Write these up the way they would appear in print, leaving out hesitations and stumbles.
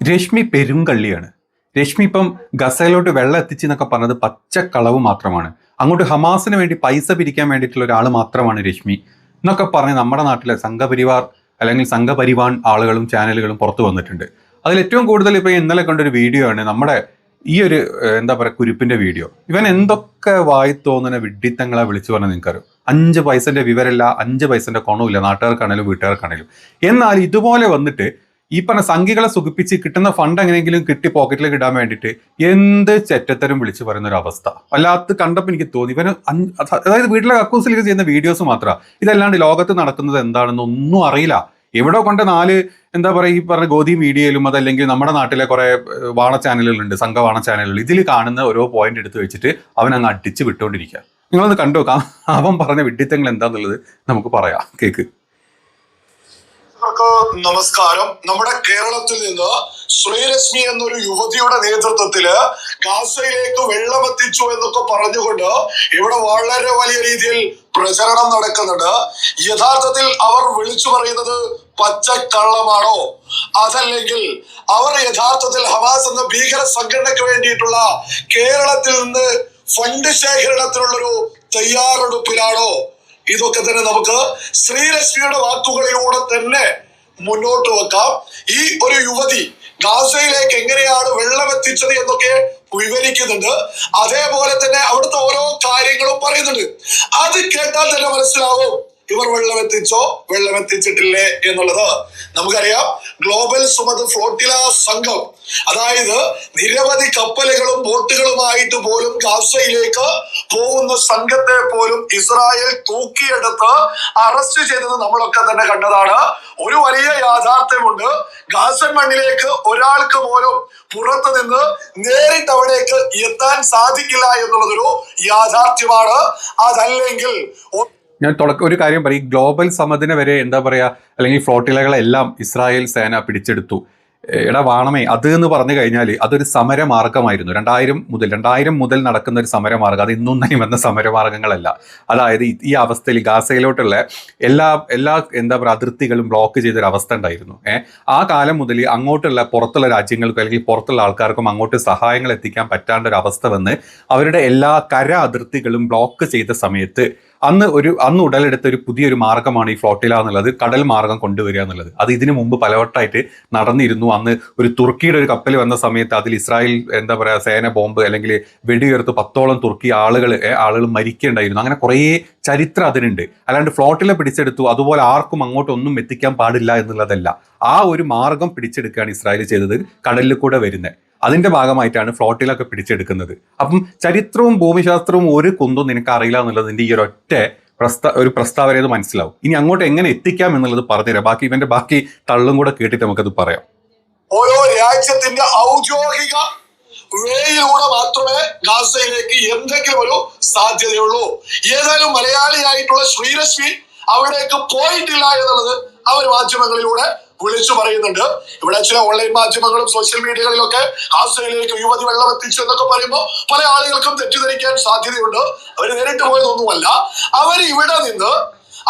രശ്മി പെരുങ്കള്ളിയാണ്. രശ്മി ഇപ്പം ഗസയിലോട്ട് വെള്ളം എത്തിച്ച് എന്നൊക്കെ പറഞ്ഞത് പച്ചക്കളവ് മാത്രമാണ്. അങ്ങോട്ട് ഹമാസിന് വേണ്ടി പൈസ പിരിക്കാൻ വേണ്ടിയിട്ടുള്ള ഒരാൾ മാത്രമാണ് രശ്മി എന്നൊക്കെ പറഞ്ഞ് നമ്മുടെ നാട്ടിലെ സംഘപരിവാർ അല്ലെങ്കിൽ സംഘപരിവാൻ ആളുകളും ചാനലുകളും പുറത്തു വന്നിട്ടുണ്ട്. അതിൽ ഏറ്റവും കൂടുതൽ ഇപ്പം ഇന്നലെ കണ്ടൊരു വീഡിയോ ആണ് നമ്മുടെ ഈ ഒരു എന്താ പറയുക കുരുപ്പിന്റെ വീഡിയോ. ഇവൻ എന്തൊക്കെ വായി തോന്നുന്ന വിഡ്ഢിത്തങ്ങളെ വിളിച്ചു പറഞ്ഞാൽ നിങ്ങൾക്കറിയും. 5 പൈസന്റെ വിവരമില്ല, 5 പൈസന്റെ ഗുണമില്ല നാട്ടുകാർക്കാണേലും വീട്ടുകാർക്കാണേലും. എന്നാൽ ഇതുപോലെ വന്നിട്ട് ഈ പറഞ്ഞ സംഘികളെ സുഖിപ്പിച്ച് കിട്ടുന്ന ഫണ്ട് എങ്ങനെയെങ്കിലും കിട്ടി പോക്കറ്റിലേക്ക് ഇടാൻ വേണ്ടിയിട്ട് എന്ത് ചെറ്റത്തരം വിളിച്ചു പറയുന്ന ഒരു അവസ്ഥ വല്ലാത്ത കണ്ടപ്പോൾ എനിക്ക് തോന്നി. ഇവന് അതായത് വീട്ടിലെ കക്കൂസിലേക്ക് ചെയ്യുന്ന വീഡിയോസ് മാത്രമാണ് ഇതല്ലാണ്ട് ലോകത്ത് നടക്കുന്നത് എന്താണെന്ന് ഒന്നും അറിയില്ല. എവിടെ കൊണ്ട് 4 എന്താ പറയുക ഈ പറഞ്ഞ ഗോധി മീഡിയയിലും അതല്ലെങ്കിൽ നമ്മുടെ നാട്ടിലെ കുറെ വാണ ചാനലുകളുണ്ട്, സംഘവാണ ചാനലുകൾ, ഇതിൽ കാണുന്ന ഓരോ പോയിന്റ് എടുത്ത് വെച്ചിട്ട് അവൻ അങ്ങ് അടിച്ച് വിട്ടുകൊണ്ടിരിക്കുക. നിങ്ങളൊന്ന് കണ്ടു നോക്കാം അവൻ പറഞ്ഞ വിഡ്ഢിത്തങ്ങൾ എന്താന്നുള്ളത് നമുക്ക് പറയാം. കേക്ക്. നമസ്കാരം. നമ്മുടെ കേരളത്തിൽ നിന്ന് ശ്രീരശ്മി എന്നൊരു യുവതിയുടെ നേതൃത്വത്തില് ഗാസയിലേക്ക് വെള്ളമെത്തിച്ചു എന്നൊക്കെ പറഞ്ഞുകൊണ്ട് ഇവിടെ വളരെ വലിയ രീതിയിൽ പ്രചരണം നടക്കുന്നുണ്ട്. യഥാർത്ഥത്തിൽ അവർ വിളിച്ചു പറയുന്നത് പച്ചക്കള്ളമാണോ, അതല്ലെങ്കിൽ അവർ യഥാർത്ഥത്തിൽ ഹമാസ് എന്ന ഭീകര സംഘടനയ്ക്ക് വേണ്ടിയിട്ടുള്ള കേരളത്തിൽ നിന്ന് ഫണ്ട് ശേഖരണത്തിനുള്ളൊരു തയ്യാറെടുപ്പിലാണോ? ഇതൊക്കെ തന്നെ നമുക്ക് ശ്രീരശ്മിയുടെ വാക്കുകളിലൂടെ തന്നെ മുന്നോട്ട് വെക്കാം. ഈ ഒരു യുവതി ഗാസയിലേക്ക് എങ്ങനെയാണ് വെള്ളം എത്തിച്ചത് എന്നൊക്കെ വിവരിക്കുന്നുണ്ട്. അതേപോലെ തന്നെ അവിടുത്തെ ഓരോ കാര്യങ്ങളും പറയുന്നുണ്ട്. അത് കേട്ടാൽ തന്നെ മനസ്സിലാവും ഇവർ വെള്ളം എത്തിച്ചോ വെള്ളം എത്തിച്ചിട്ടില്ലേ എന്നുള്ളത്. നമുക്കറിയാം ഗ്ലോബൽ സുമത് ഫ്ലോട്ടില സംഘം, അതായത് നിരവധി കപ്പലുകളും ബോട്ടുകളുമായിട്ട് പോലും ഗാസയിലേക്ക് പോകുന്ന സംഘത്തെ പോലും ഇസ്രായേൽ തൂക്കിയെടുത്ത് അറസ്റ്റ് ചെയ്തത് നമ്മളൊക്കെ തന്നെ കണ്ടതാണ്. ഒരു വലിയ യാഥാർത്ഥ്യമുണ്ട്. ഗാസൻ മണ്ണിലേക്ക് ഒരാൾക്ക് പോലും പുറത്തു നിന്ന് നേരിട്ട് അവിടേക്ക് എത്താൻ സാധിക്കില്ല എന്നുള്ളതൊരു യാഥാർത്ഥ്യമാണ്. അതല്ലെങ്കിൽ ഞാൻ ഒരു കാര്യം പറയും. ഗ്ലോബൽ സമതിനെ വരെ എന്താ പറയുക അല്ലെങ്കിൽ ഫ്ലോട്ടിലകളെല്ലാം ഇസ്രായേൽ സേന പിടിച്ചെടുത്തു. എടാ വാണമേ, അത് എന്ന് പറഞ്ഞു കഴിഞ്ഞാൽ അതൊരു സമരമാർഗമായിരുന്നു. 2000 മുതൽ നടക്കുന്ന ഒരു സമരമാർഗം. അത് ഇന്നും തന്നെ വന്ന സമരമാർഗങ്ങളല്ല. അതായത് ഈ അവസ്ഥയിൽ ഗാസയിലോട്ടുള്ള എല്ലാ എന്താ പറയുക അതിർത്തികളും ബ്ലോക്ക് ചെയ്തൊരു അവസ്ഥ ഉണ്ടായിരുന്നു. ആ കാലം മുതൽ അങ്ങോട്ടുള്ള പുറത്തുള്ള രാജ്യങ്ങൾക്കും അല്ലെങ്കിൽ പുറത്തുള്ള ആൾക്കാർക്കും അങ്ങോട്ട് സഹായങ്ങൾ എത്തിക്കാൻ പറ്റാണ്ട ഒരു അവസ്ഥ വന്ന് അവരുടെ എല്ലാ കര അതിർത്തികളും ബ്ലോക്ക് ചെയ്ത സമയത്ത് അന്ന് ഉടലെടുത്ത ഒരു പുതിയൊരു മാർഗമാണ് ഈ ഫ്ലോട്ടില എന്നുള്ളത്, കടൽ മാർഗം കൊണ്ടുവരിക എന്നുള്ളത്. അത് ഇതിനു മുമ്പ് പലവട്ടമായിട്ട് നടന്നിരുന്നു. അന്ന് ഒരു തുർക്കിയുടെ ഒരു കപ്പൽ വന്ന സമയത്ത് അതിൽ ഇസ്രായേൽ എന്താ പറയുക സേന ബോംബ് അല്ലെങ്കിൽ വെടിയുയർത്ത് 10ഓളം തുർക്കി ആളുകൾ മരിക്കേണ്ടായിരുന്നു. അങ്ങനെ കുറേ ചരിത്രം അതിനുണ്ട്. അല്ലാണ്ട് ഫ്ലോട്ടില പിടിച്ചെടുത്തു അതുപോലെ ആർക്കും അങ്ങോട്ടൊന്നും എത്തിക്കാൻ പാടില്ല എന്നുള്ളതല്ല. ആ ഒരു മാർഗം പിടിച്ചെടുക്കുകയാണ് ഇസ്രായേൽ ചെയ്തത്, കടലിൽ കൂടെ വരുന്നത്. അതിന്റെ ഭാഗമായിട്ടാണ് ഫ്ലോട്ടിലൊക്കെ പിടിച്ചെടുക്കുന്നത്. അപ്പം ചരിത്രവും ഭൂമിശാസ്ത്രവും ഒരു കുന്തും നിനക്ക് അറിയില്ല എന്നുള്ളതിന്റെ ഈ ഒരു പ്രസ്താവന മനസ്സിലാവും. ഇനി അങ്ങോട്ട് എങ്ങനെ എത്തിക്കാം എന്നുള്ളത് പറഞ്ഞുതരാം. ഇവന്റെ ബാക്കി തള്ളും കൂടെ കേട്ടിട്ട് നമുക്കത് പറയാം. ഓരോ രാജ്യത്തിന്റെ ഔദ്യോഗിക വേയിലൂടെ മാത്രമേ ഗാസയിലേക്ക് എന്തെങ്കിലും ഒരു സാധ്യതയുള്ളൂ. ഏതായാലും മലയാളിയായിട്ടുള്ള ശ്രീരശ്മി അവിടേക്ക് പോയിട്ടില്ല എന്നുള്ളത് അവർ മാധ്യമങ്ങളിലൂടെ വിളിച്ചു പറയുന്നുണ്ട്. ഇവിടെ ചില ഓൺലൈൻ മാധ്യമങ്ങളും സോഷ്യൽ മീഡിയകളിലൊക്കെ ഗാസയിലേക്ക് യുവതി വെള്ളം എത്തിച്ചു എന്നൊക്കെ പറയുമ്പോൾ പല ആളുകൾക്കും തെറ്റിദ്ധരിക്കാൻ സാധ്യതയുണ്ട്. അവർ നേരിട്ട് പോയതൊന്നുമല്ല. അവർ ഇവിടെ നിന്ന്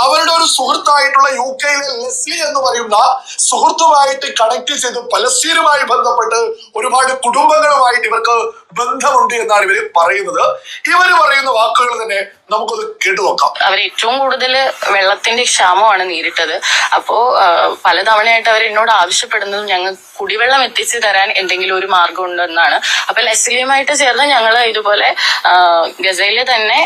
അവരുടെ ഒരു സുഹൃത്തായിട്ടുള്ള UK ലെസ്ലി എന്ന് പറയുന്ന സുഹൃത്തുമായിട്ട് കണക്ട് ചെയ്ത് പലസ്തീനുമായി ബന്ധപ്പെട്ട് ഒരുപാട് കുടുംബങ്ങളുമായിട്ട് ഇവർക്ക് ബന്ധമുണ്ട് എന്നാണ് ഇവര് പറയുന്നത്. ഇവര് പറയുന്ന വാക്കുകൾ തന്നെ നമുക്കൊന്ന് കേട്ടു നോക്കാം. അവർ ഏറ്റവും കൂടുതൽ വെള്ളത്തിന്റെ ക്ഷാമമാണ് നേരിട്ടത്. അപ്പോ പലതവണയായിട്ട് അവർ എന്നോട് ആവശ്യപ്പെടുന്നതും ഞങ്ങൾ കുടിവെള്ളം എത്തിച്ചു തരാൻ എന്തെങ്കിലും ഒരു മാർഗം ഉണ്ടെന്നാണ്. അപ്പൊ ലെസ്ലിയുമായിട്ട് ചേർന്ന് ഞങ്ങൾ ഇതുപോലെ ഗസയില് തന്നെ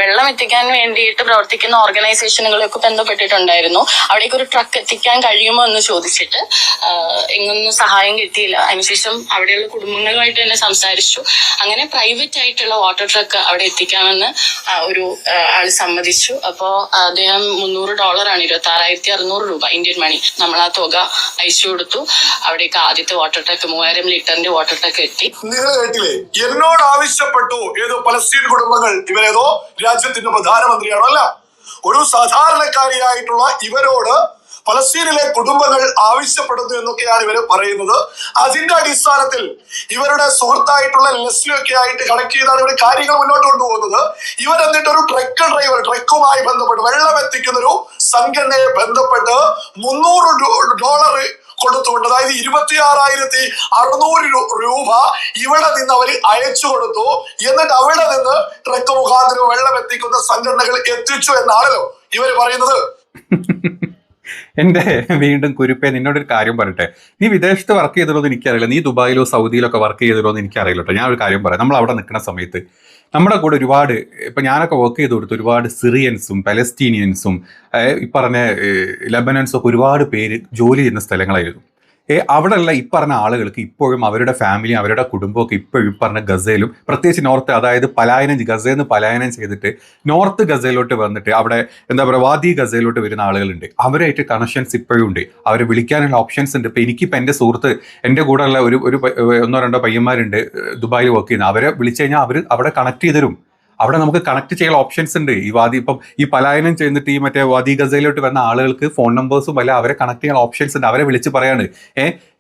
വെള്ളം എത്തിക്കാൻ വേണ്ടിയിട്ട് പ്രവർത്തിക്കുന്ന ഓർഗനൈസേഷനുകളൊക്കെ ബന്ധപ്പെട്ടിട്ടുണ്ടായിരുന്നു. അവിടേക്ക് ഒരു ട്രക്ക് എത്തിക്കാൻ കഴിയുമോ എന്ന് ചോദിച്ചിട്ട് എങ്ങൊന്നും സഹായം കിട്ടിയില്ല. അതിനുശേഷം അവിടെയുള്ള കുടുംബങ്ങളുമായിട്ട് തന്നെ സംസാരിച്ചു. അങ്ങനെ പ്രൈവറ്റ് ആയിട്ടുള്ള വാട്ടർ ട്രക്ക് അവിടെ എത്തിക്കാമെന്ന് ഒരു ആള് സമ്മതിച്ചു. അപ്പോ അദ്ദേഹം $300 ആണ്, 26,600 രൂപ ഇന്ത്യൻ മണി. നമ്മൾ ആ തുക അയച്ചു കൊടുത്തു. അവിടേക്ക് ആദ്യത്തെ വാട്ടർ ട്രക്ക് 3000 ലിറ്ററിന്റെ വാട്ടർ ട്രക്ക് എത്തി. നിങ്ങൾ കേട്ടില്ലേ? എന്നോട് ആവശ്യപ്പെട്ടു ഏതോ പലസ്തീൻ കുടുംബങ്ങൾ, ഇവരേതോ രാജ്യത്തിന്റെ പ്രധാനമന്ത്രിയാണോ? അല്ല, ഒരു സാധാരണക്കാരിയായിട്ടുള്ള ഇവരോട് പലസ്തീനിലെ കുടുംബങ്ങൾ ആവശ്യപ്പെടുന്നു എന്നൊക്കെയാണ് ഇവര് പറയുന്നത്. അതിന്റെ അടിസ്ഥാനത്തിൽ ഇവരുടെ സുഹൃത്തായിട്ടുള്ള ലെസ്ലിയൊക്കെ ആയിട്ട് കണക്ട് ചെയ്താണ് ഇവർ കാര്യങ്ങൾ മുന്നോട്ട് കൊണ്ടുപോകുന്നത്. ഇവരെന്നിട്ട് ഒരു ട്രക്കുമായി ബന്ധപ്പെട്ട് വെള്ളം എത്തിക്കുന്ന ഒരു സംഘടനയെ ബന്ധപ്പെട്ട് $300 കൊടുത്തുകൊണ്ട്, അതായത് 26,600 രൂപ ഇവിടെ നിന്ന് അവർ അയച്ചു കൊടുത്തു. എന്നിട്ട് അവിടെ നിന്ന് ട്രക്ക് മുഖാന്തരം വെള്ളം എത്തിക്കുന്ന സംഘടനകൾ എത്തിച്ചു എന്നാണല്ലോ ഇവർ പറയുന്നത്. എന്റെ വീണ്ടും കുരുപ്പേ, നിന്നോടൊരു കാര്യം പറയട്ടെ. നീ വിദേശത്ത് വർക്ക് ചെയ്തിരുന്നോ എന്ന് എനിക്കറിയില്ല, നീ ദുബായിലോ സൗദിയിലോ ഒക്കെ വർക്ക് ചെയ്തിരുന്നോ എന്ന് എനിക്കറിയില്ല കേട്ടോ. ഞാൻ ഒരു കാര്യം പറയാം. നമ്മൾ അവിടെ നിൽക്കുന്ന സമയത്ത് നമ്മുടെ കൂടെ ഒരുപാട്, ഇപ്പം ഞാനൊക്കെ വർക്ക് ചെയ്ത് കൊടുത്ത് ഒരുപാട് സിറിയൻസും പലസ്തീനിയൻസും ഈ പറഞ്ഞ ലെബനൻസും ഒക്കെ ഒരുപാട് പേര് ജോലി ചെയ്യുന്ന സ്ഥലങ്ങളായിരുന്നു. അവിടെയുള്ള ഈ പറഞ്ഞ ആളുകൾക്ക് ഇപ്പോഴും അവരുടെ ഫാമിലിയും അവരുടെ കുടുംബമൊക്കെ ഇപ്പോഴും പറഞ്ഞ ഗസയിലും, പ്രത്യേകിച്ച് നോർത്ത്, അതായത് ഗസയിൽ നിന്ന് പലായനം ചെയ്തിട്ട് നോർത്ത് ഗസയിലോട്ട് വന്നിട്ട് അവിടെ എന്താ പറയുക വാദി ഗസയിലോട്ട് വരുന്ന ആളുകളുണ്ട്. അവരായിട്ട് കണക്ഷൻസ് ഇപ്പോഴും ഉണ്ട്. അവരെ വിളിക്കാനുള്ള ഓപ്ഷൻസ് ഉണ്ട്. ഇപ്പം എനിക്കിപ്പോൾ എൻ്റെ സുഹൃത്ത്, എൻ്റെ കൂടെയുള്ള ഒരു 1-2 പയ്യന്മാരുണ്ട് ദുബായിൽ വർക്ക് ചെയ്യുന്നത്. അവരെ വിളിച്ചു കഴിഞ്ഞാൽ അവർ അവിടെ കണക്ട് ചെയ്ത് തരും. അവിടെ നമുക്ക് കണക്ട് ചെയ്യാൻ ഓപ്ഷൻസ് ഉണ്ട്. ഇപ്പം ഈ പലായനം ചെയ്തിട്ട് ഈ മറ്റേ വാദി ഗസയിലോട്ട് വന്ന ആളുകൾക്ക് ഫോൺ നമ്പേഴ്സും അല്ല, അവരെ കണക്ട് ചെയ്യാൻ ഓപ്ഷൻസ് ഉണ്ട്. അവരെ വിളിച്ച് പറയാണ്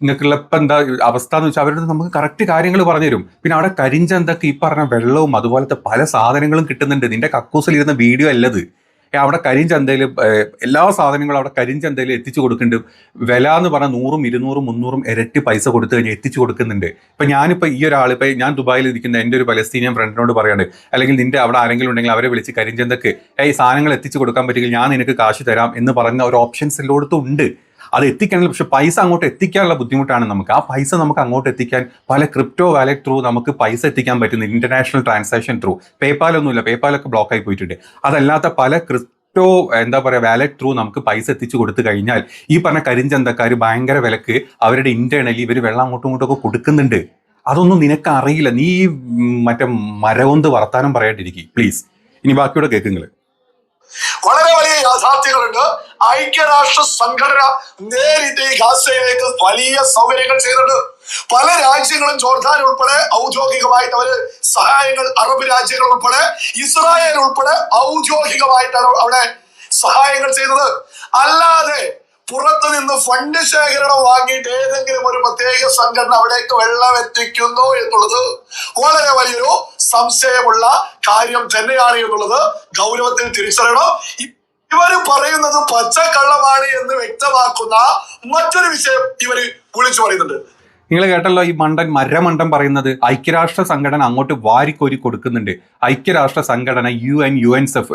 നിങ്ങൾക്കുള്ള ഇപ്പം എന്താ അവസ്ഥ എന്ന് വെച്ചാൽ അവരുടെ നമുക്ക് കറക്റ്റ് കാര്യങ്ങൾ പറഞ്ഞു തരും. പിന്നെ അവിടെ കരിഞ്ചന്തൊക്കെ ഈ പറഞ്ഞ വെള്ളവും അതുപോലത്തെ പല സാധനങ്ങളും കിട്ടുന്നുണ്ട്. നിന്റെ കക്കൂസിലിരുന്ന വീഡിയോ അല്ലത്. അവിടെ കരിഞ്ചന്തയിൽ എല്ലാ സാധനങ്ങളും അവിടെ കരിഞ്ചന്തയിൽ എത്തിച്ചു കൊടുക്കുന്നുണ്ട്. വില എന്ന് പറഞ്ഞാൽ 100, 200, 300 ഇരട്ടി പൈസ കൊടുത്തു കഴിഞ്ഞാൽ എത്തിച്ചു കൊടുക്കുന്നുണ്ട്. ഇപ്പം ഞാനിപ്പോൾ ഈ ഒരാൾ, ഇപ്പം ഞാൻ ദുബായിൽ ഇരിക്കുന്ന എൻ്റെ ഒരു പലസ്തീനിയൻ ഫ്രണ്ടിനോട് പറയാണ്, അല്ലെങ്കിൽ നിന്റെ അവിടെ ആരെങ്കിലും ഉണ്ടെങ്കിൽ അവരെ വിളിച്ച് കരിഞ്ചന്തക്ക് ഈ സാധനങ്ങൾ എത്തിച്ചു കൊടുക്കാൻ പറ്റില്ല, ഞാൻ നിനക്ക് കാശ് തരാം എന്ന് പറഞ്ഞ ഒരു ഓപ്ഷൻസ് എല്ലായിടത്തും ഉണ്ട്. അത് എത്തിക്കണമെങ്കിൽ, പക്ഷെ പൈസ അങ്ങോട്ട് എത്തിക്കാനുള്ള ബുദ്ധിമുട്ടാണ് നമുക്ക്. ആ പൈസ നമുക്ക് അങ്ങോട്ട് എത്തിക്കാൻ പല ക്രിപ്റ്റോ വാലറ്റ് ത്രൂ നമുക്ക് പൈസ എത്തിക്കാൻ പറ്റുന്നു. International transaction through. പേപ്പാലൊന്നുമില്ല, പേപ്പാലൊക്കെ ബ്ലോക്ക് ആയി പോയിട്ടുണ്ട്. അതല്ലാത്ത പല ക്രിപ്റ്റോ എന്താ പറയുക വാലറ്റ് ത്രൂ നമുക്ക് പൈസ എത്തിച്ചു കൊടുത്തു കഴിഞ്ഞാൽ ഈ പറഞ്ഞ കരിഞ്ചന്തക്കാർ ഭയങ്കര വിലക്ക് അവരുടെ ഇന്റേണലി ഇവർ വെള്ളം അങ്ങോട്ടും ഇങ്ങോട്ടൊക്കെ കൊടുക്കുന്നുണ്ട്. അതൊന്നും നിനക്ക് അറിയില്ല. നീ മറ്റേ മരവൊന്ത് വർത്താനം പറയാണ്ടിരിക്കും പ്ലീസ്. ഇനി ബാക്കിയോടെ കേൾക്കുങ്ങൾ. വളരെ വലിയ യാഥാർത്ഥ്യങ്ങളുണ്ട്. ഐക്യരാഷ്ട്ര സംഘടന നേരിട്ട് ഈ ഗാസയിലേക്ക് വലിയ സൗകര്യങ്ങൾ ചെയ്തിട്ടുണ്ട്. പല രാജ്യങ്ങളും ജോർദാൻ ഉൾപ്പെടെ ഔദ്യോഗികമായിട്ട് അവര് സഹായങ്ങൾ, അറബ് രാജ്യങ്ങൾ ഉൾപ്പെടെ ഇസ്രായേൽ ഉൾപ്പെടെ ഔദ്യോഗികമായിട്ടാണ് അവിടെ സഹായങ്ങൾ ചെയ്യുന്നത്. അല്ലാതെ പുറത്തു നിന്ന് ഫണ്ട് ശേഖരണം വാങ്ങിയിട്ട് ഏതെങ്കിലും ഒരു പ്രത്യേക സംഘടന അവിടേക്ക് വെള്ളം എത്തിക്കുന്നു എന്നുള്ളത് വളരെ വലിയൊരു സംശയമുള്ള കാര്യം തന്നെയാണ് എന്നുള്ളത് ഗൗരവത്തിൽ തിരിച്ചറിയണം. ഇവര് പറയുന്നത് പച്ചക്കള്ളമാണ് എന്ന് വ്യക്തമാക്കുന്ന മറ്റൊരു വിഷയം ഇവര് വിളിച്ചു പറയുന്നുണ്ട്. നിങ്ങൾ കേട്ടല്ലോ ഈ മരമണ്ടൻ പറയുന്നത്. ഐക്യരാഷ്ട്ര സംഘടന അങ്ങോട്ട് വാരിക്കോരി കൊടുക്കുന്നുണ്ട്. ഐക്യരാഷ്ട്ര സംഘടന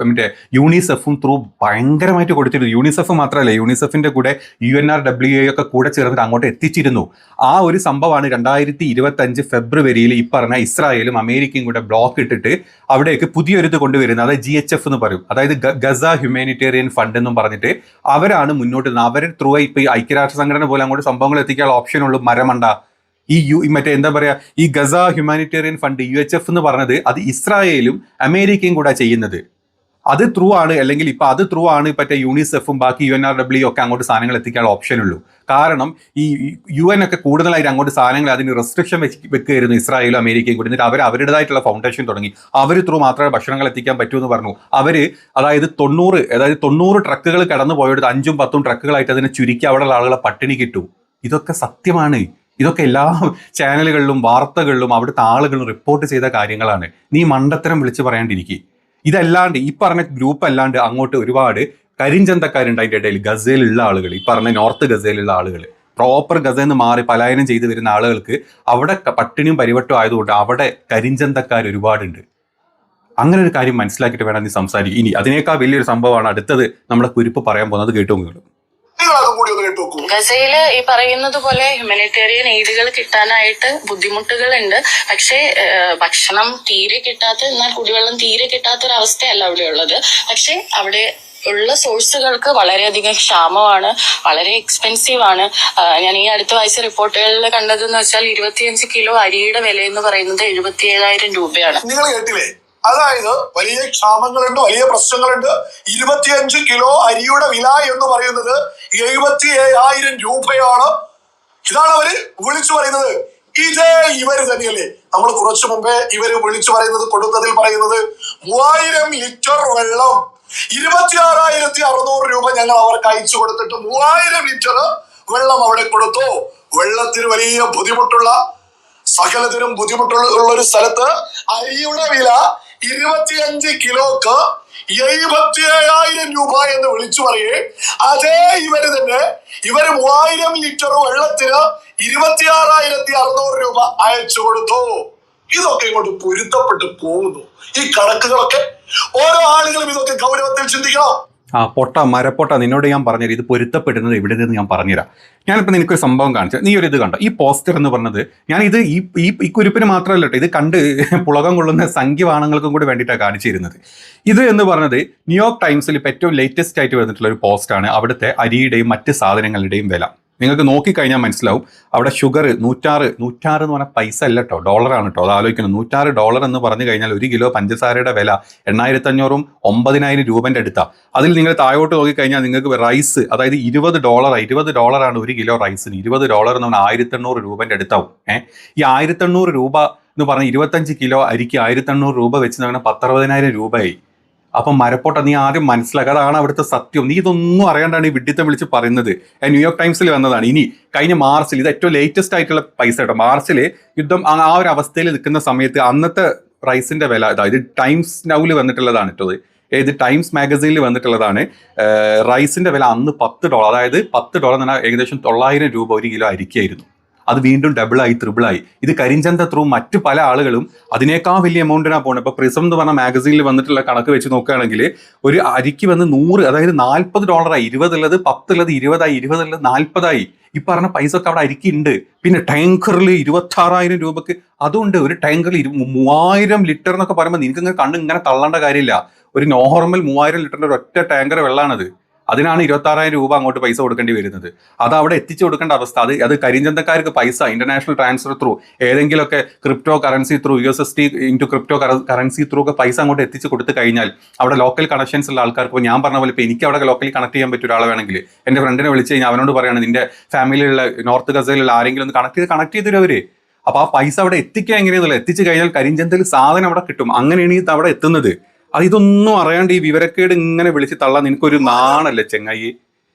മറ്റേ യൂണിസെഫും ത്രൂ ഭയങ്കരമായിട്ട് കൊടുത്തിരുന്നു. യൂണിസെഫ് മാത്രമല്ല, യൂണിസെഫിന്റെ കൂടെ UNRWA ഒക്കെ കൂടെ ചേർന്നിട്ട് അങ്ങോട്ട് എത്തിച്ചിരുന്നു. ആ ഒരു സംഭവമാണ് 2025 ഫെബ്രുവരിയിൽ ഈ പറഞ്ഞ ഇസ്രായേലും അമേരിക്കയും കൂടെ ബ്ലോക്ക് ഇട്ടിട്ട് അവിടേക്ക് പുതിയൊരിത് കൊണ്ടുവരുന്നത്. അതായത് GHF എന്ന് പറയും, അതായത് ഗസ ഹ്യൂമാനിറ്റേറിയൻ ഫണ്ട് എന്നും പറഞ്ഞിട്ട് അവരാണ് മുന്നോട്ട് വരുന്നത്. അവരെ ത്രൂ ഇപ്പൊ ഈ ഐക്യരാഷ്ട്ര സംഘടന പോലെ അങ്ങോട്ട് സംഭവങ്ങൾ എത്തിക്കാനുള്ള ഓപ്ഷനുള്ളൂ മരമണ്ട. മറ്റേ എന്താ പറയാ, ഈ ഗസ ഹ്യൂമാനിറ്റേറിയൻ ഫണ്ട് UHF എന്ന് പറഞ്ഞത് അത് ഇസ്രായേലും അമേരിക്കയും കൂടെ ചെയ്യുന്നത്. അത് ത്രൂ ആണ്, അല്ലെങ്കിൽ ഇപ്പൊ അത് ത്രൂ ആണ് മറ്റേ യൂണിസെഫും ബാക്കി UNRWA ഒക്കെ അങ്ങോട്ട് സാധനങ്ങൾ എത്തിക്കാനുള്ള ഓപ്ഷനുള്ളൂ. കാരണം ഈ UN ഒക്കെ കൂടുതലായിട്ട് അങ്ങോട്ട് സാധനങ്ങൾ അതിന് റെസ്ട്രിക്ഷൻ വെക്കുകയായിരുന്നു ഇസ്രായേലും അമേരിക്കയും കൂടി. എന്നിട്ട് അവർ അവരുടേതായിട്ടുള്ള ഫൗണ്ടേഷൻ തുടങ്ങി. അവർ ത്രൂ മാത്രമേ ഭക്ഷണങ്ങൾ എത്തിക്കാൻ പറ്റൂ എന്ന് പറഞ്ഞു. അതായത് 90 ട്രക്കുകൾ കടന്നു പോയെടുത്ത് 5ഉം 10ഉം ട്രക്കുകളായിട്ട് അതിനെ ചുരുക്കി അവിടെയുള്ള ആളുകളെ പട്ടിണി കിട്ടു. ഇതൊക്കെ സത്യമാണ്. ഇതൊക്കെ എല്ലാ ചാനലുകളിലും വാർത്തകളിലും അവിടുത്തെ ആളുകളും റിപ്പോർട്ട് ചെയ്ത കാര്യങ്ങളാണ്. നീ മണ്ടത്തരം വിളിച്ച് പറയാണ്ടിരിക്കുക. ഇതല്ലാണ്ട് ഈ പറഞ്ഞ ഗ്രൂപ്പ് അല്ലാണ്ട് അങ്ങോട്ട് ഒരുപാട് കരിഞ്ചന്തക്കാരുണ്ട് അതിൻ്റെ ഇടയിൽ. ഗസയിലുള്ള ആളുകൾ, ഈ പറഞ്ഞ നോർത്ത് ഗസയിലുള്ള ആളുകൾ, പ്രോപ്പർ ഗസയിൽ നിന്ന് മാറി പലായനം ചെയ്ത് വരുന്ന ആളുകൾക്ക് അവിടെ പട്ടിണിയും പരിവട്ടവും ആയതുകൊണ്ട് അവിടെ കരിഞ്ചന്തക്കാർ ഒരുപാടുണ്ട്. അങ്ങനെ ഒരു കാര്യം മനസ്സിലാക്കിയിട്ട് വേണം നീ സംസാരിക്കും. ഇനി അതിനേക്കാൾ വലിയൊരു സംഭവമാണ് അടുത്തത് നമ്മുടെ കുരിപ്പ് പറയാൻ പോകുന്നത്. കേട്ടു നിങ്ങൾ. ഗസയില് ഈ പറയുന്നത് പോലെ ഹ്യൂമാനിറ്റേറിയൻ എയ്ഡുകൾ കിട്ടാനായിട്ട് ബുദ്ധിമുട്ടുകളുണ്ട്. പക്ഷേ ഭക്ഷണം തീരെ കിട്ടാത്ത, എന്നാൽ കുടിവെള്ളം തീരെ കിട്ടാത്തൊരവസ്ഥയല്ല അവിടെ ഉള്ളത്. പക്ഷെ അവിടെ ഉള്ള സോഴ്സുകൾക്ക് വളരെയധികം ക്ഷാമമാണ്, വളരെ എക്സ്പെൻസീവ് ആണ്. ഞാൻ ഈ അടുത്ത വായിച്ച റിപ്പോർട്ടുകളിൽ കണ്ടതെന്ന് വെച്ചാൽ 25 കിലോ അരിയുടെ വില എന്ന് പറയുന്നത് 77,000 രൂപയാണ്. നിങ്ങൾ കേട്ടില്ലേ? അതായത് വലിയ ക്ഷാമങ്ങളുണ്ട്, വലിയ പ്രശ്നങ്ങളുണ്ട്. 25 കിലോ അരിയുടെ വില എന്ന് പറയുന്നത് 77,000 രൂപയാണ്. ഇതാണ് അവര് വിളിച്ചു പറയുന്നത്. ഇതേ ഇവര് തന്നെയല്ലേ നമ്മൾ കുറച്ചു മുമ്പേ ഇവര് വിളിച്ചു പറയുന്നത്, കൊടുത്തതിൽ പറയുന്നത് 3000 ലിറ്റർ വെള്ളം 26,600 രൂപ ഞങ്ങൾ അവർക്ക് അയച്ചു കൊടുത്തിട്ട് 3000 ലിറ്റർ വെള്ളം അവിടെ കൊടുത്തു. വെള്ളത്തിന് വലിയ ബുദ്ധിമുട്ടുള്ള, സകലത്തിനും ബുദ്ധിമുട്ടുള്ള ഒരു സ്ഥലത്ത് അരിയുടെ വില 25 കിലോക്ക് 77,000 രൂപ എന്ന് വിളിച്ചു പറയേ അതേ ഇവര് 3000 ലിറ്റർ വെള്ളത്തിന് 26,600 രൂപ അയച്ചു കൊടുത്തു. ഇതൊക്കെ ഇങ്ങോട്ട് പൊരുത്തപ്പെട്ട് പോകുന്നു. ഈ കണക്കുകളൊക്കെ ഓരോ ആളുകളും ഇതൊക്കെ ഗൗരവത്തിൽ ചിന്തിക്കണം. മരപ്പൊട്ട നിന്നോട് ഞാൻ പറഞ്ഞുതരാം, ഇത് പൊരുത്തപ്പെടുന്നത് എവിടെ നിന്ന് ഞാൻ പറഞ്ഞുതരാം. ഞാനിപ്പോൾ നിനക്കൊരു സംഭവം കാണിച്ചു. നീ ഒരു ഇത് കണ്ടോ, ഈ പോസ്റ്റർ എന്ന് പറഞ്ഞത് ഞാൻ ഇത് ഈ കുരിപ്പിന് മാത്രമല്ല കേട്ടോ, ഇത് കണ്ട് പുളകം കൊള്ളുന്ന സംഖ്യവാണങ്ങൾക്കും കൂടി വേണ്ടിയിട്ടാണ് കാണിച്ചിരുന്നത്. ഇത് എന്ന് പറഞ്ഞത് ന്യൂയോർക്ക് ടൈംസിൽ ഇപ്പോൾ ഏറ്റവും ലേറ്റസ്റ്റ് ആയിട്ട് വന്നിട്ടുള്ള ഒരു പോസ്റ്റാണ്. അവിടുത്തെ അരിയുടെയും മറ്റ് സാധനങ്ങളുടെയും വില നിങ്ങൾക്ക് നോക്കിക്കഴിഞ്ഞാൽ മനസ്സിലാവും. അവിടെ ഷുഗർ 106 എന്ന് പറഞ്ഞാൽ പൈസ അല്ല കേട്ടോ, ഡോളറാണ് കേട്ടോ. അത് ആലോചിക്കണം. $106 എന്ന് പറഞ്ഞു കഴിഞ്ഞാൽ 1 കിലോ പഞ്ചസാരയുടെ വില 8,500 9,000 രൂപൻ്റെ അടുത്താണ്. അതിൽ നിങ്ങൾ താഴോട്ട് നോക്കിക്കഴിഞ്ഞാൽ നിങ്ങൾക്ക് റൈസ്, അതായത് $20 1 കിലോ റൈസിന്. $20 എന്ന് പറഞ്ഞാൽ 1,800 രൂപൻ്റെ അടുത്താവും. ഈ 1,800 രൂപ എന്ന് പറഞ്ഞാൽ 25 കിലോ അരിക്ക് 1,800 രൂപ വെച്ച് പറഞ്ഞാൽ 10,60,000 രൂപയായി. അപ്പം മരപ്പൊട്ട നീ ആദ്യം മനസ്സിലാക്കുക, അതാണ് അവിടുത്തെ സത്യം. നീ ഇതൊന്നും അറിയാണ്ടാണ് ഈ വിഡ്ഢിത്തം വിളിച്ച് പറയുന്നത്. ന്യൂയോർക്ക് ടൈംസിൽ വന്നതാണ്. ഇനി കഴിഞ്ഞ മാർച്ചിൽ, ഇത് ഏറ്റവും ലേറ്റസ്റ്റ് ആയിട്ടുള്ള പൈസ കേട്ടോ, മാർച്ചിൽ യുദ്ധം ആ ഒരു അവസ്ഥയിൽ നിൽക്കുന്ന സമയത്ത് അന്നത്തെ റൈസിന്റെ വില, അതായത് ടൈംസ് നൗവിൽ വന്നിട്ടുള്ളതാണ് കേട്ടോ, ഏത് ടൈംസ് മാഗസീനിൽ വന്നിട്ടുള്ളതാണ്. റൈസിന്റെ വില അന്ന് $10, അതായത് $10 എന്ന് പറഞ്ഞാൽ ഏകദേശം 900 രൂപ 1 കിലോ അരിക്കായിരുന്നു. അത് വീണ്ടും ഡബിളായി ട്രിപ്പിളായി. ഇത് കരിഞ്ചന്ത ത്രൂ മറ്റു പല ആളുകളും അതിനേക്കാൾ വലിയ എമൗണ്ടിനാണ് പോകുന്നത്. ഇപ്പോൾ പ്രിസം എന്ന് പറഞ്ഞ മാഗസീനിൽ വന്നിട്ടുള്ള കണക്ക് വെച്ച് നോക്കുകയാണെങ്കിൽ ഒരു അരിക്ക് വന്ന് 100, അതായത് $40, 20 ഉള്ളത് 10, 20, 20 40. ഈ പറഞ്ഞ പൈസ ഒക്കെ അവിടെ അരിക്കുണ്ട്. പിന്നെ ടാങ്കറിൽ 26,000 രൂപക്ക് അതുകൊണ്ട്. ഒരു ടാങ്കറിൽ 3,000 ലിറ്റർ എന്നൊക്കെ പറയുമ്പോൾ നിങ്ങൾക്ക് ഇങ്ങനെ കണ്ണ് ഇങ്ങനെ തള്ളേണ്ട കാര്യമില്ല. ഒരു നോർമൽ 3,000 ലിറ്ററിന്റെ ഒരു ഒറ്റ ടാങ്കർ വെള്ളമാണത്. അതിനാണ് 26,000 രൂപ അങ്ങോട്ട് പൈസ കൊടുക്കേണ്ടി വരുന്നത്. അത് അവിടെ എത്തിച്ചു കൊടുക്കേണ്ട അവസ്ഥ. അത് കരിഞ്ചന്തക്കാർക്ക് പൈസ ഇന്റർനാഷണൽ ട്രാൻസ്ഫർ ത്രൂ, ഏതെങ്കിലുമൊക്കെ crypto currency through, USSD into crypto currency through ഒക്കെ പൈസ അങ്ങോട്ട് എത്തിച്ചു കൊടുത്തു കഴിഞ്ഞാൽ അവിടെ ലോക്കൽ കണക്ഷൻസ് ഉള്ള ആൾക്കാർക്ക്, ഇപ്പോൾ ഞാൻ പറഞ്ഞ പോലെ ഇപ്പോൾ എനിക്ക് അവിടെ ലോക്കലി കണക്ട് ചെയ്യാൻ പറ്റിയ ഒരാളെ വേണമെങ്കിൽ എൻ്റെ ഫ്രണ്ടിനെ വിളിച്ച് കഴിഞ്ഞാൽ അവനോട് പറയുകയാണ് നിന്റെ ഫാമിലിയിലുള്ള നോർത്ത് ഗസയിലുള്ള ആരെങ്കിലും ഒന്ന് കണക്ട് ചെയ്ത് തരും അവര്. അപ്പോൾ ആ പൈസ അവിടെ എത്തിക്കുക എങ്ങനെയാണെന്നുള്ളത്, എത്തിച്ചു കഴിഞ്ഞാൽ കരിഞ്ചന്തയിൽ സാധനം അവിടെ കിട്ടും. അങ്ങനെയാണ് ഇത് അവിടെ എത്തുന്നത്. ഇതൊന്നും അറിയാണ്ട് ഈ വിവരക്കേട് ഇങ്ങനെ വിളിച്ച് തള്ളാൻ നിനക്കൊരു നാണല്ലേ ചെങ്ങായി?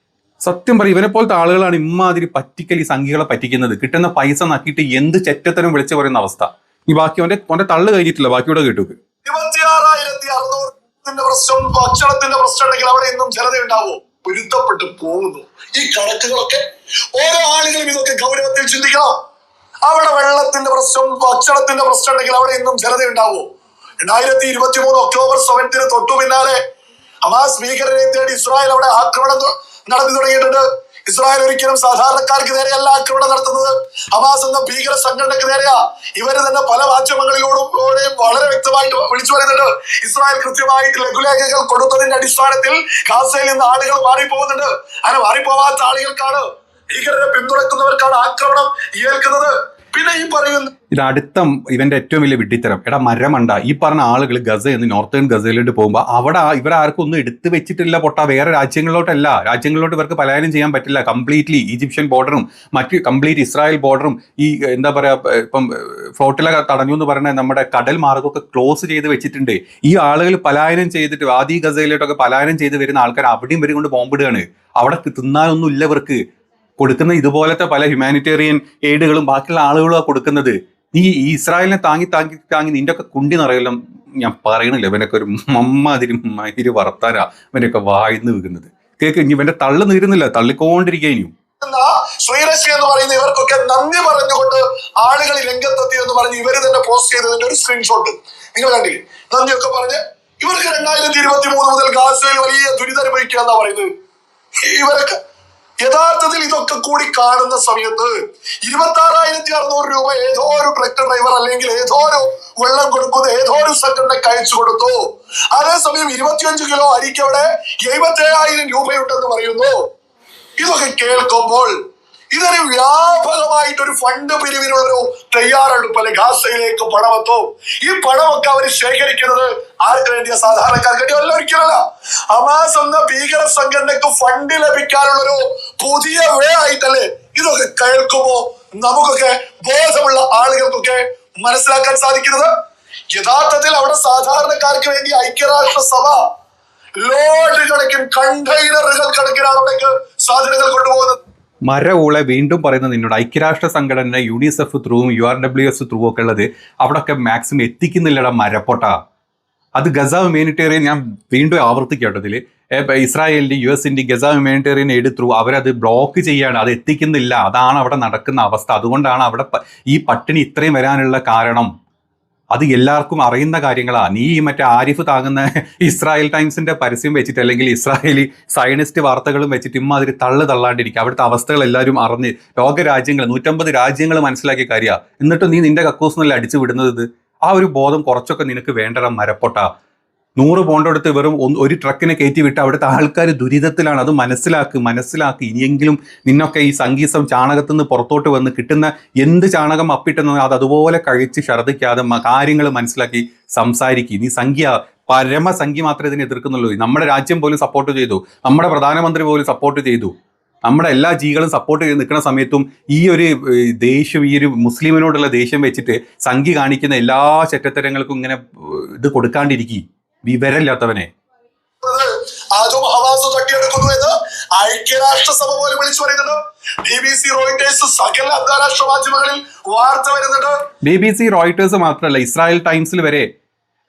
സത്യം പറയും, ഇവനെ പോലത്തെ ആളുകളാണ് ഇമ്മാതിരി പറ്റിക്കൽ, ഈ സംഖ്യകളെ പറ്റിക്കുന്നത്. കിട്ടുന്ന പൈസ നക്കിയിട്ട് എന്ത് ചെറ്റത്തരം വിളിച്ചു പറയുന്ന അവസ്ഥ. ഈ ബാക്കി അവന്റെ തള്ളു കഴിഞ്ഞിട്ടില്ല, ബാക്കിയോടെ കേട്ടു. 26,600 പ്രശ്നം, ഭക്ഷണത്തിന്റെ പ്രശ്നം ഉണ്ടെങ്കിൽ അവിടെ ഇന്നും ജനത ഉണ്ടാവോ? പൊരുത്തപ്പെട്ട് പോകുന്നു. ഈ കണക്കുകളൊക്കെ ഓരോ ആളുകളും ഇതൊക്കെ ഗൗരവത്തിൽ ചിന്തിക്കണം. അവിടെ വെള്ളത്തിന്റെ പ്രശ്നം, ഭക്ഷണത്തിന്റെ പ്രശ്നം ഉണ്ടെങ്കിൽ അവിടെ ഇന്നും ജനത ഉണ്ടാവോ? 2023 ഒക്ടോബർ 7 തൊട്ടു പിന്നാലെ ഹമാസ് ഭീകരരെ തേടി ഇസ്രായേൽ അവിടെ ആക്രമണം നടത്തി തുടങ്ങിയിട്ടുണ്ട്. ഇസ്രായേൽ ഒരിക്കലും സാധാരണക്കാർക്ക് നേരെയല്ല ആക്രമണം നടത്തുന്നത്, ഹമാസ് എന്ന ഭീകര സംഘടനയ്ക്ക് നേരെയാ. ഇവര് തന്നെ പല മാധ്യമങ്ങളിലൂടെയും വളരെ വ്യക്തമായിട്ട് വിളിച്ചു പറയുന്നുണ്ട്. ഇസ്രായേൽ കൃത്യമായിട്ട് ലഘുലേഖകൾ കൊടുത്തതിന്റെ അടിസ്ഥാനത്തിൽ ഗാസയിൽ നിന്ന് ആളുകൾ മാറിപ്പോകുന്നുണ്ട്. അങ്ങനെ മാറിപ്പോവാത്ത ആളുകൾക്കാണ്, ഭീകരരെ പിന്തുണയ്ക്കുന്നവർക്കാണ് ആക്രമണം ഏൽക്കുന്നത്. പിന്നെ ഈ പറയുന്ന ഇത് അടുത്ത ഇവന്റെ ഏറ്റവും വലിയ വിഡ്ഢിത്തരം. മരമണ്ട, ഈ പറഞ്ഞ ആളുകൾ ഗസയിൽ നോർത്തേൺ ഗസയിലോട്ട് പോകുമ്പോൾ അവിടെ ഇവരാർക്കും ഒന്നും എടുത്തു വെച്ചിട്ടില്ല പൊട്ട. വേറെ രാജ്യങ്ങളിലോട്ട് ഇവർക്ക് പലായനം ചെയ്യാൻ പറ്റില്ല. കംപ്ലീറ്റ്ലി ഈജിപ്ഷ്യൻ ബോർഡറും മറ്റ് കംപ്ലീറ്റ് ഇസ്രായേൽ ബോർഡറും ഈ എന്താ പറയുക, ഇപ്പം ഫ്ലോട്ടില തടഞ്ഞു എന്ന് പറയുന്ന നമ്മുടെ കടൽ മാർഗമൊക്കെ ക്ലോസ് ചെയ്ത് വെച്ചിട്ടുണ്ട്. ഈ ആളുകൾ പലായനം ചെയ്തിട്ട് ആദി ഗസയിലോട്ടൊക്കെ പലായനം ചെയ്ത് വരുന്ന ആൾക്കാർ അവിടെയും വരും കൊണ്ട് ബോംബിടുകയാണ്. അവിടെ തിന്നാനൊന്നും ഇല്ല ഇവർക്ക്. കൊടുക്കുന്ന ഇതുപോലത്തെ പല ഹ്യൂമാനിറ്റേറിയൻ എയ്ഡുകളും ബാക്കിയുള്ള ആളുകളും കൊടുക്കുന്നത്. ഈ ഇസ്രായേലിനെ താങ്ങി നിന്റെ ഒക്കെ കുണ്ടി നിറയെല്ലാം ഞാൻ പറയണില്ല. ഇവനൊക്കെ ഒരു മമ്മാതിരി വർത്താനാ ഇവനൊക്കെ വായിന്ന് വീകുന്നത്. കേക്ക് ഇനി ഇവന്റെ തള്ളു നീരുന്നില്ല, തള്ളിക്കൊണ്ടിരിക്കുക. ഇനിയും ശ്രീരശ്മി എന്ന് പറയുന്ന ഇവർക്കൊക്കെ നന്ദി പറഞ്ഞുകൊണ്ട് ആളുകൾ രംഗത്തെത്തി എന്ന് പറഞ്ഞ് ഇവര് തന്നെ പോസ്റ്റ് ചെയ്തതിന്റെ ഒരു സ്ക്രീൻഷോട്ട് നിങ്ങൾ കണ്ടില്ലേ? നന്ദിയൊക്കെ പറഞ്ഞ് ഇവർക്ക് 2023 മുതൽ ഗാസയിൽ വലിയ ദുരിതമനുഭവിക്കുക എന്നാ പറയുന്നത്. ഇവരൊക്കെ യഥാർത്ഥത്തിൽ ഇതൊക്കെ കൂടി കാണുന്ന സമയത്ത് 26,600 രൂപ ഏതോ ഒരു ട്രക്ക് ഡ്രൈവർ അല്ലെങ്കിൽ ഏതോ ഒരു വെള്ളം കൊടുക്കുന്ന ഏതോ ഒരു സംഘടനയ്ക്ക് അയച്ചു കൊടുത്തു. അതേസമയം 25 കിലോ അരിക്കവിടെ 77,000 രൂപയുണ്ടെന്ന് പറയുന്നു. ഇതൊക്കെ കേൾക്കുമ്പോൾ ഇതൊരു വ്യാപകമായിട്ടൊരു ഫണ്ട് പിരിവിനുള്ളൊരു തയ്യാറെടുപ്പ് അല്ലെ? ഗാസയിലേക്ക് പണമെത്തും. ഈ പണമൊക്കെ അവർ ശേഖരിക്കുന്നത് ആർക്ക് വേണ്ടിയ? സാധാരണക്കാർക്ക് വേണ്ടി അല്ല, ഒരിക്കലല്ല. ഹമാസ് എന്ന ഭീകര സംഘടനയ്ക്ക് ഫണ്ട് ലഭിക്കാനുള്ളൊരു പുതിയ വേ ആയിട്ടല്ലേ ഇതൊക്കെ കേൾക്കുമ്പോ നമുക്കൊക്കെ ബോധമുള്ള ആളുകൾക്കൊക്കെ മനസ്സിലാക്കാൻ സാധിക്കുന്നത്? യഥാർത്ഥത്തിൽ അവിടെ സാധാരണക്കാർക്ക് വേണ്ടി ഐക്യരാഷ്ട്രസഭ ലോഡ് കണക്കിന് കണ്ടെയ്നറുകൾ കണക്കിനാണ് അവിടേക്ക് സാധനങ്ങൾ കൊണ്ടുപോകുന്നത്. മരഊളെ വീണ്ടും പറയുന്നത് നിന്നോട്, ഐക്യരാഷ്ട്ര സംഘടന UNICEF ത്രൂവും URWS ത്രൂ ഒക്കെ ഉള്ളത് അവിടെയൊക്കെ മാക്സിമം എത്തിക്കുന്നില്ലടാ മരപ്പൊട്ട. അത് ഗസ ഹ്യൂമാനിറ്റേറിയൻ, ഞാൻ വീണ്ടും ആവർത്തിക്കട്ടെ ഇതിൽ, ഇസ്രായേലിന്റെ US-ന്റെ ഗസ ഹ്യൂമാനിറ്റേറിയൻ എയ്ഡ് ത്രൂ അവരത് ബ്ലോക്ക് ചെയ്യാണ്, അത് എത്തിക്കുന്നില്ല. അതാണ് അവിടെ നടക്കുന്ന അവസ്ഥ. അതുകൊണ്ടാണ് അവിടെ ഈ പട്ടിണി ഇത്രയും വരാനുള്ള കാരണം. അത് എല്ലാവർക്കും അറിയുന്ന കാര്യങ്ങളാണ്. നീ മറ്റേ ആരിഫ് താങ്ങുന്ന ഇസ്രായേൽ ടൈംസിന്റെ പരസ്യം വെച്ചിട്ട് അല്ലെങ്കിൽ ഇസ്രായേലി സയനിസ്റ്റ് വാർത്തകളും വെച്ചിട്ട് ഇമ്മാതിരി തള്ളാണ്ടിരിക്കുക. അവിടുത്തെ അവസ്ഥകൾ എല്ലാവരും അറിഞ്ഞ് ലോകരാജ്യങ്ങൾ 150 രാജ്യങ്ങൾ മനസ്സിലാക്കിയ കാര്യമാണ്. എന്നിട്ട് നീ നിന്റെ കക്കൂസ് നല്ല അടിച്ചു വിടുന്നത്. ആ ഒരു ബോധം കുറച്ചൊക്കെ നിനക്ക് വേണ്ടട മരപ്പൊട്ട. 100 പൗണ്ട് എടുത്ത് വെറും ഒരു ട്രക്കിനെ കയറ്റി വിട്ട് അവിടുത്തെ ആൾക്കാർ ദുരിതത്തിലാണ്. അത് മനസ്സിലാക്കി ഇനിയെങ്കിലും നിന്നൊക്കെ ഈ സംഗീതം ചാണകത്തിൽ നിന്ന് പുറത്തോട്ട് വന്ന് കിട്ടുന്ന എന്ത് ചാണകം അപ്പിട്ടെന്ന് അത് അതുപോലെ കഴിച്ച് ഛർദ്ദിക്കാതെ കാര്യങ്ങൾ മനസ്സിലാക്കി സംസാരിക്കുക. നീ പരമസംഖ്യ മാത്രമേ ഇതിനെ എതിർക്കുന്നുള്ളൂ. നമ്മുടെ രാജ്യം പോലും സപ്പോർട്ട് ചെയ്തു, നമ്മുടെ പ്രധാനമന്ത്രി പോലും സപ്പോർട്ട് ചെയ്തു, നമ്മുടെ എല്ലാ ജീവികളും സപ്പോർട്ട് ചെയ്ത് നിൽക്കുന്ന സമയത്തും ഈ ഒരു ദേഷ്യം, ഈ ഒരു മുസ്ലിമിനോടുള്ള ദേഷ്യം വെച്ചിട്ട് സംഖ്യ കാണിക്കുന്ന എല്ലാ ചെറ്റത്തരങ്ങൾക്കും ഇങ്ങനെ ഇത് കൊടുക്കാണ്ടിരിക്കും. വിവരമില്ലാത്തവനെ. അതും ഹമാസ് തട്ടിയെടുക്കുന്നു എന്ന് ഐക്യരാഷ്ട്രസഭ പോലും വിളിച്ചു പറയുന്നുണ്ട്. BBC, റോയിട്ടേഴ്സ്, സകല അന്താരാഷ്ട്ര മാധ്യമങ്ങളിൽ വാർത്ത വരുന്നുണ്ട്. BBC, റോയിട്ടേഴ്സ് മാത്രമല്ല, ഇസ്രായേൽ ടൈംസിൽ വരെ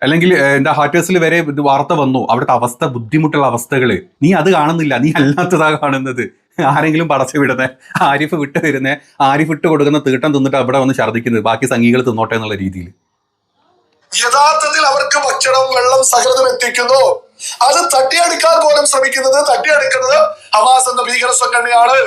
അല്ലെങ്കിൽ ഹാറ്റേഴ്സിൽ വരെ ഇത് വാർത്ത വന്നു. അവിടുത്തെ അവസ്ഥ, ബുദ്ധിമുട്ടുള്ള അവസ്ഥകൾ. നീ അത് കാണുന്നില്ല, നീ അല്ലാത്തതാ കാണുന്നത്. ആരെങ്കിലും പടച്ചു വിടുന്നേ, ആരിഫ് വിട്ട് വരുന്നേ, ആരിഫ് ഇട്ട് കൊടുക്കുന്ന തീട്ടം തിന്നിട്ട് അവിടെ വന്ന് ഛർദ്ദിക്കുന്നത്, ബാക്കി സംഘികൾ തിന്നോട്ടെ എന്നുള്ള രീതിയിൽ. യഥാർത്ഥത്തിൽ അവർക്ക് ഭക്ഷണം, വെള്ളം, സഹൃദം എത്തിക്കുന്നു. അത് തട്ടിയെടുക്കാൻ പോലും തട്ടിയെടുക്കുന്നത് ഹമാസ് എന്ന ഭീകര സംഘടനയാണ്.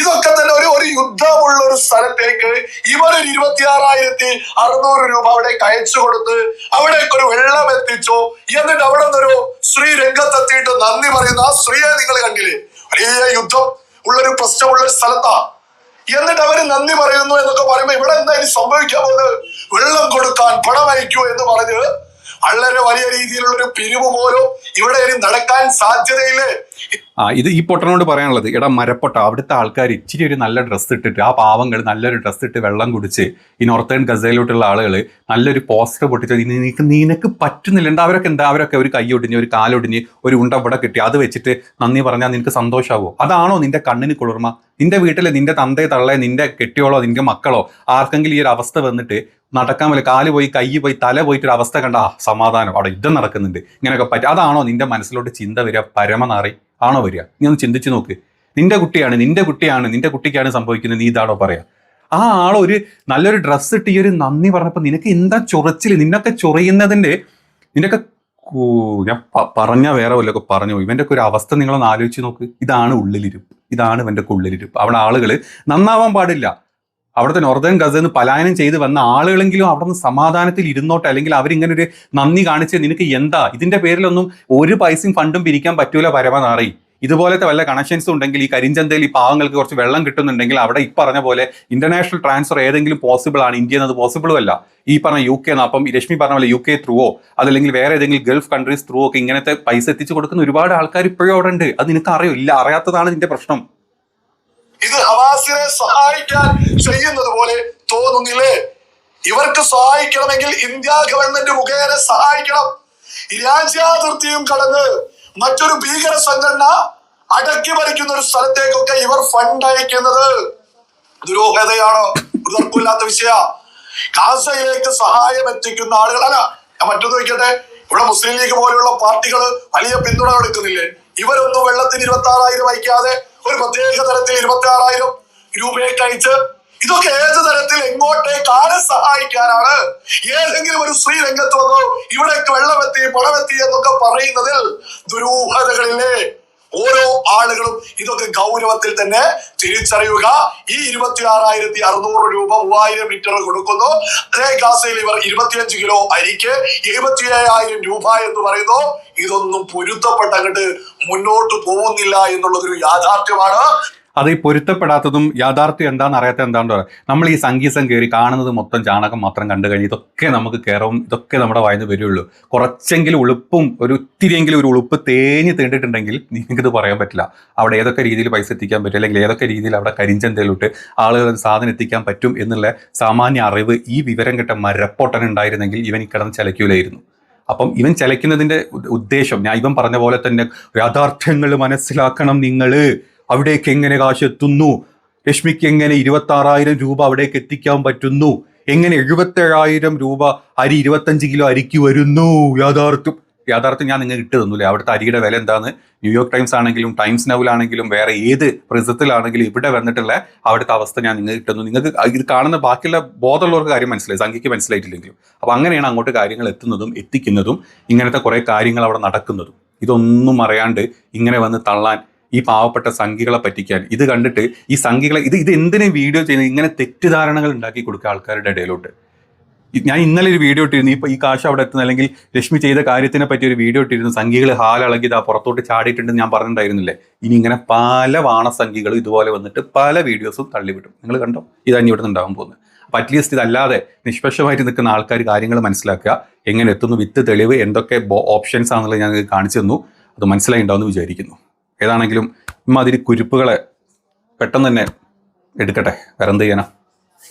ഇതൊക്കെ തന്നെ ഒരു യുദ്ധമുള്ള ഒരു സ്ഥലത്തേക്ക് ഇവരൊരു 26,600 രൂപ അവിടെ അയച്ചു കൊടുത്ത് അവിടേക്ക് ഒരു വെള്ളം എത്തിച്ചു. എന്നിട്ട് അവിടെ നിന്നൊരു സ്ത്രീ രംഗത്തെത്തിയിട്ട് നന്ദി പറയുന്ന ആ സ്ത്രീയെ നിങ്ങൾ കണ്ടില്ലേ? വലിയ യുദ്ധം ഉള്ളൊരു പ്രശ്നമുള്ളൊരു സ്ഥലത്താ. എന്നിട്ട് അവര് നന്ദി പറയുന്നു എന്നൊക്കെ പറയുമ്പോ ഇവിടെ എന്താ ഇനി സംഭവിക്കാൻ പോകുന്നത്? വെള്ളം കൊടുക്കാൻ പണം അയക്കൂ എന്ന് പറഞ്ഞ് വളരെ വലിയ രീതിയിലുള്ളൊരു പിരിവ് പോലും ഇവിടെ ഇനി നടക്കാൻ സാധ്യതയില്ലേ? ഇത് ഈ പൊട്ടനോട് പറയാനുള്ളത്, എടാ മരപ്പൊട്ട, അവിടുത്തെ ആൾക്കാർ ഇച്ചിരി ഒരു നല്ല ഡ്രസ്സ് ഇട്ടിട്ട്, ആ പാവങ്ങൾ നല്ലൊരു ഡ്രസ്സ് ഇട്ട് വെള്ളം കുടിച്ച് ഈ നോർത്തേൺ ഗസയിലോട്ടുള്ള ആളുകൾ നല്ലൊരു പോസ്റ്റർ പൊട്ടിച്ച് നിനക്ക് പറ്റുന്നില്ല. അവരൊക്കെ ഒരു കൈ ഒടിഞ്ഞ്, ഒരു കാലൊടിഞ്ഞ്, ഒരു ഉണ്ട ഇവിടെ കിട്ടി, അത് വെച്ചിട്ട് നന്ദി പറഞ്ഞാൽ നിനക്ക് സന്തോഷമാവോ? അതാണോ നിന്റെ കണ്ണിന് കുളിർമ? നിന്റെ വീട്ടിലെ നിന്റെ തന്തയെ തള്ളയെ, നിന്റെ കെട്ടിയോളോ നിന്റെ മക്കളോ ആർക്കെങ്കിലും ഈ ഒരു അവസ്ഥ വന്നിട്ട് നടക്കാൻ പറ്റില്ല, കാല് പോയി, കൈ പോയി, തല പോയിട്ട് ഒരു അവസ്ഥ കണ്ട സമാധാനം, അവിടെ യുദ്ധം നടക്കുന്നുണ്ട്, ഇങ്ങനെയൊക്കെ പറ്റും. അതാണോ നിന്റെ മനസ്സിലോട്ട് ചിന്ത വരിക? പരമനാറി ആണോ വരിക? നീ ഒന്ന് ചിന്തിച്ചു നോക്ക്. നിന്റെ കുട്ടിക്കാണ് സംഭവിക്കുന്നത്, നീ ഇതാണോ പറയാ? ആ ആളൊരു നല്ലൊരു ഡ്രസ്സ് ഇട്ട് ഈ ഒരു നന്ദി പറഞ്ഞപ്പോൾ നിനക്ക് എന്താ ചൊറച്ചില്? നിന്നൊക്കെ നിന്നൊക്കെ ഞാൻ പറഞ്ഞ വേറെ വല്ലതൊക്കെ പറഞ്ഞു. ഇവന്റെ ഒക്കെ ഒരു അവസ്ഥ നിങ്ങളൊന്ന് ആലോചിച്ച് നോക്ക്. ഇതാണ് ഇവന്റെ ഉള്ളിലിരുപ്പ്. അവിടെ ആളുകൾ നന്നാവാൻ പാടില്ല. അവിടുത്തെ നോർത്തേൺ ഗസന്ന് പലായനം ചെയ്ത് വന്ന ആളുകളെങ്കിലും അവിടെ നിന്ന് സമാധാനത്തിൽ ഇരുന്നോട്ടെ. അല്ലെങ്കിൽ അവരിങ്ങനെ ഒരു നന്ദി കാണിച്ച് നിനക്ക് എന്താ? ഇതിന്റെ പേരിലൊന്നും ഒരു പൈസയും ഫണ്ടും പിരിക്കാൻ പറ്റൂല പരമനാറി. ഇതുപോലത്തെ വല്ല കണക്ഷൻസും ഉണ്ടെങ്കിൽ ഈ കരിഞ്ചന്തയിൽ ഈ പാവങ്ങൾക്ക് കുറച്ച് വെള്ളം കിട്ടുന്നുണ്ടെങ്കിൽ അവിടെ ഈ പറഞ്ഞ പോലെ ഇന്റർനാഷണൽ ട്രാൻസ്ഫർ ഏതെങ്കിലും പോസിബിൾ ആണ്. ഇന്ത്യ എന്നത് പോസിബിളും അല്ല. ഈ പറഞ്ഞ UK അപ്പം രശ്മി പറഞ്ഞ പോലെ UK ത്രൂവോ അതല്ലെങ്കിൽ വേറെ ഏതെങ്കിലും ഗൾഫ് കൺട്രീസ് ത്രൂ ഒക്കെ ഇങ്ങനത്തെ പൈസ എത്തിച്ചു കൊടുക്കുന്ന ഒരുപാട് ആൾക്കാർ ഇപ്പോഴും അവിടെ ഉണ്ട്. അത് നിനക്ക് അറിയില്ല, അറിയാത്തതാണ് നിന്റെ പ്രശ്നം. ഇത് ഹമാസിനെ സഹായിക്കാൻ ചെയ്യുന്നത് പോലെ തോന്നുന്നില്ലേ? ഇവർക്ക് സഹായിക്കണമെങ്കിൽ ഇന്ത്യ ഗവൺമെന്റ് മുഖേന സഹായിക്കണം. രാജ്യാതിർത്തിയും കടന്ന് മറ്റൊരു ഭീകര സംഘടന അടക്കി ഭരിക്കുന്ന ഒരു സ്ഥലത്തേക്കൊക്കെ ഇവർ ഫണ്ട് അയക്കുന്നത് ദുരൂഹതയാണ്. ഒരു തർക്കമില്ലാത്ത വിഷയ. ഗാസയിലേക്ക് സഹായം എത്തിക്കുന്ന ആളുകളല്ല. ഞാൻ മറ്റൊന്ന് വയ്ക്കട്ടെ, ഇവിടെ മുസ്ലിം ലീഗ് പോലെയുള്ള പാർട്ടികൾ വലിയ പിന്തുണ കൊടുക്കുന്നില്ലേ? ഇവരൊന്നും വെള്ളത്തിന് 26,000 അയക്കാതെ ഒരു പ്രത്യേക തരത്തിൽ 26,000 രൂപയൊക്കെ അയച്ച് ഇതൊക്കെ ഏത് തരത്തിൽ എങ്ങോട്ടേക്കാണ് സഹായിക്കാനാണ്? ഏതെങ്കിലും ഒരു സ്ത്രീ രംഗത്ത് വന്നു ഇവിടേക്ക് വെള്ളമെത്തി പണമെത്തി എന്നൊക്കെ പറയുന്നതിൽ ദുരൂഹതകളില്ലേ? ഓരോ ആളുകളും ഇതൊക്കെ ഗൗരവത്തിൽ തന്നെ തിരിച്ചറിയുക. ഈ 26,600 രൂപ 3,000 ലിറ്റർ കൊടുക്കുന്നു. അതേ ഗാസയിൽ ഇവർ 25 കിലോ അരിക്ക് 77,000 രൂപ എന്ന് പറയുന്നു. ഇതൊന്നും പൊരുത്തപ്പെട്ടങ്ങട്ട് മുന്നോട്ട് പോകുന്നില്ല എന്നുള്ളതൊരു യാഥാർത്ഥ്യമാണ്. അത് ഈ പൊരുത്തപ്പെടാത്തതും യാഥാർത്ഥ്യം എന്താണെന്ന് അറിയാത്ത എന്താണെന്ന് പറയാം. നമ്മൾ ഈ സംഗീതം കയറി കാണുന്നത് മൊത്തം ചാണകം മാത്രം കണ്ടു കഴിഞ്ഞ് ഇതൊക്കെ നമുക്ക് കയറും, ഇതൊക്കെ നമ്മുടെ വായന്ന് വരുള്ളൂ. കുറച്ചെങ്കിലും ഉളുപ്പും ഒത്തിരിയെങ്കിലും ഒരു ഉളുപ്പ് തേണ്ടിട്ടുണ്ടെങ്കിൽ നിങ്ങൾക്കിത് പറയാൻ പറ്റില്ല. അവിടെ ഏതൊക്കെ രീതിയിൽ പൈസ എത്തിക്കാൻ പറ്റും, അല്ലെങ്കിൽ ഏതൊക്കെ രീതിയിൽ അവിടെ കരിഞ്ചന്തയിലോട്ട് ആളുകൾ സാധനം എത്തിക്കാൻ പറ്റും എന്നുള്ള സാമാന്യ അറിവ് ഈ വിവരം കെട്ട മരപ്പൊട്ടനുണ്ടായിരുന്നെങ്കിൽ ഇവൻ കിടന്ന് ചലയ്ക്കൂലായിരുന്നു. അപ്പം ഇവൻ ചലയ്ക്കുന്നതിൻ്റെ ഉദ്ദേശം ഞാൻ ഇവൻ പറഞ്ഞ പോലെ തന്നെ യാഥാർത്ഥ്യങ്ങൾ മനസ്സിലാക്കണം. നിങ്ങൾ അവിടേക്ക് എങ്ങനെ കാശ് എത്തുന്നു, രശ്മിക്ക് എങ്ങനെ 26,000 രൂപ അവിടേക്ക് എത്തിക്കാൻ പറ്റുന്നു എങ്ങനെ 77,000 രൂപ അരി 25 കിലോ അരിക്ക് വരുന്നു? യാഥാർത്ഥ്യം ഞാൻ നിങ്ങൾക്ക് ഇട്ട് തന്നില്ലേ. അവിടുത്തെ അരിയുടെ വില എന്താന്ന് ന്യൂയോർക്ക് ടൈംസ് ആണെങ്കിലും ടൈംസ് നൗലാണെങ്കിലും വേറെ ഏത് പ്രസിദ്ധത്തിലാണെങ്കിലും ഇവിടെ വന്നിട്ടുള്ള അവിടുത്തെ അവസ്ഥ ഞാൻ നിങ്ങൾക്ക് ഇട്ടുന്നു. നിങ്ങൾക്ക് ഇത് കാണുന്ന ബാക്കിയുള്ള ബോധമുള്ളവർക്ക് കാര്യം മനസ്സിലായി, സംഖ്യയ്ക്ക് മനസ്സിലായിട്ടില്ലെങ്കിലും. അപ്പോൾ അങ്ങനെയാണ് അങ്ങോട്ട് കാര്യങ്ങൾ എത്തുന്നതും എത്തിക്കുന്നതും ഇങ്ങനത്തെ കുറേ കാര്യങ്ങൾ അവിടെ നടക്കുന്നതും. ഇതൊന്നും അറിയാണ്ട് ഇങ്ങനെ വന്ന് തള്ളാൻ, ഈ പാവപ്പെട്ട സംഖ്യകളെ പറ്റിക്കാൻ, ഇത് കണ്ടിട്ട് ഈ സംഖ്യകളെ ഇത് എന്തിനും വീഡിയോ ചെയ്യുന്നത്? ഇങ്ങനെ തെറ്റിദ്ധാരണകൾ ഉണ്ടാക്കി കൊടുക്കുക ആൾക്കാരുടെ ഇടയിലോട്ട്. ഞാൻ ഇന്നലെ ഒരു വീഡിയോ ഇട്ടിരുന്നു, ഇപ്പൊ ഈ കാശ് അവിടെ എത്തുന്ന, അല്ലെങ്കിൽ രശ്മി ചെയ്ത കാര്യത്തിനെ പറ്റി ഒരു വീഡിയോ ഇട്ടിരുന്നു. സംഖ്യകൾ ഹാലളകിതാ പുറത്തോട്ട് ചാടിയിട്ടുണ്ടെന്ന് ഞാൻ പറഞ്ഞിട്ടുണ്ടായിരുന്നില്ലേ. ഇനി ഇങ്ങനെ പല വാണസംഖ്യകളും ഇതുപോലെ വന്നിട്ട് പല വീഡിയോസും തള്ളിവിടും. നിങ്ങൾ കണ്ടോ? ഇതാണ് ഇവിടെ നിന്നുണ്ടാകാൻ പോകുന്നത്. അപ്പൊ അറ്റ്ലീസ്റ്റ് ഇതല്ലാതെ നിഷ്പക്ഷമായിട്ട് നിൽക്കുന്ന ആൾക്കാർ കാര്യങ്ങൾ മനസ്സിലാക്കുക, എങ്ങനെ എത്തുന്നു, വിത്ത് തെളിവ് എന്തൊക്കെ ഓപ്ഷൻസ് ആണെന്നുള്ളത് ഞാൻ കാണിച്ചു തന്നു. അത് മനസ്സിലായി ഉണ്ടാവുമെന്ന് വിചാരിക്കുന്നു. ഏതാണെങ്കിലും ഇമാതിരി കുരുപ്പുകളെ പെട്ടെന്ന് തന്നെ എടുക്കട്ടെ, വേറെ എന്ത് ചെയ്യാനാ.